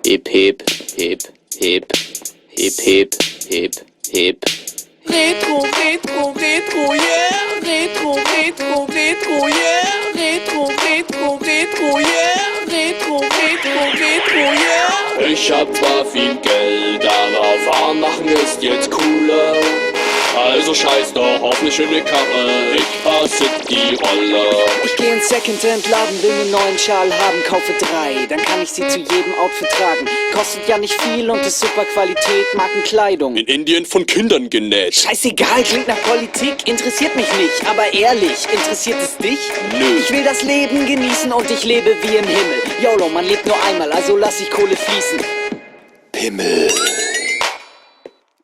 Hip, hip, hip, hip, hip, hip, hip, hip. Retro, Retro, Retro, yeah. Retro, Retro, Retro, yeah. Retro, Retro, Retro, yeah. Retro, Retro, Retro, yeah. Ich hab zwar viel Geld, aber Fahren machen ist jetzt cooler. Also scheiß doch auf ne schöne Karre, ich fahr City-Roller. Ich geh ins Secondhand-Laden, will einen neuen Schal haben, kaufe 3, dann kann ich sie zu jedem Outfit tragen. Kostet ja nicht viel und ist super Qualität, Markenkleidung. In Indien von Kindern genäht. Scheißegal, klingt nach Politik, interessiert mich nicht, aber ehrlich, interessiert es dich? Nö. Ich will das Leben genießen und ich lebe wie im Himmel. YOLO, man lebt nur einmal, also lass ich Kohle fließen. Pimmel.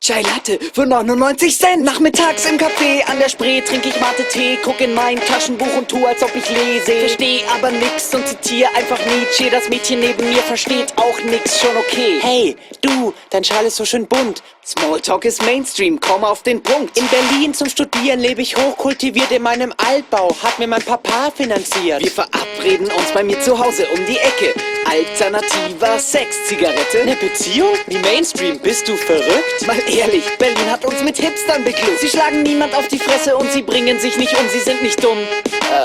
Chai Latte für 99 Cent. Nachmittags im Café an der Spree trink ich Mate-Tee, guck in mein Taschenbuch und tu, als ob ich lese. Versteh aber nix und zitiere einfach Nietzsche. Das Mädchen neben mir versteht auch nix, schon okay. Hey, du, dein Schal ist so schön bunt. Smalltalk ist Mainstream, komm auf den Punkt. In Berlin zum Studieren lebe ich hochkultiviert in meinem Altbau. Hat mir mein Papa finanziert. Wir verabreden uns bei mir zu Hause um die Ecke. Alternativer Sex, Zigarette. Ne Beziehung? Wie Mainstream, bist du verrückt? Mal ehrlich, Berlin hat uns mit Hipstern beglückt. Sie schlagen niemand auf die Fresse und sie bringen sich nicht um, sie sind nicht dumm.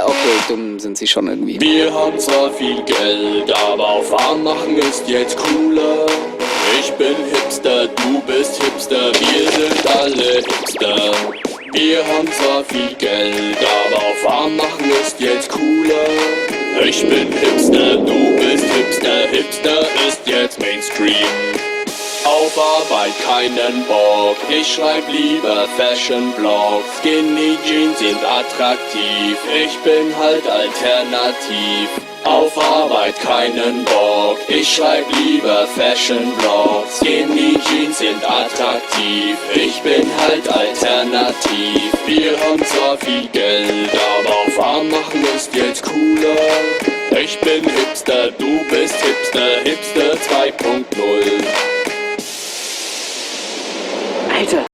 Okay, dumm sind sie schon irgendwie. Wir haben zwar viel Geld, aber auf Fahren machen ist jetzt cooler. Ich bin Hipster, du bist Hipster, wir sind alle Hipster. Wir haben zwar viel Geld, aber auf Fahren machen ist jetzt cooler. Ich bin Hipster, du bist Hipster, Hipster ist jetzt Mainstream. Auf Arbeit keinen Bock, ich schreib lieber Fashion-Blogs. Skinny Jeans sind attraktiv, ich bin halt alternativ. Auf Arbeit keinen Bock, ich schreib lieber Fashion-Blogs. Skinny Jeans sind attraktiv, ich bin halt alternativ. Wir haben zwar viel Geld, aber auf Fahren machen ist jetzt cooler. Ich bin Hipster, du bist Hipster, Hipster 2.0. Alter.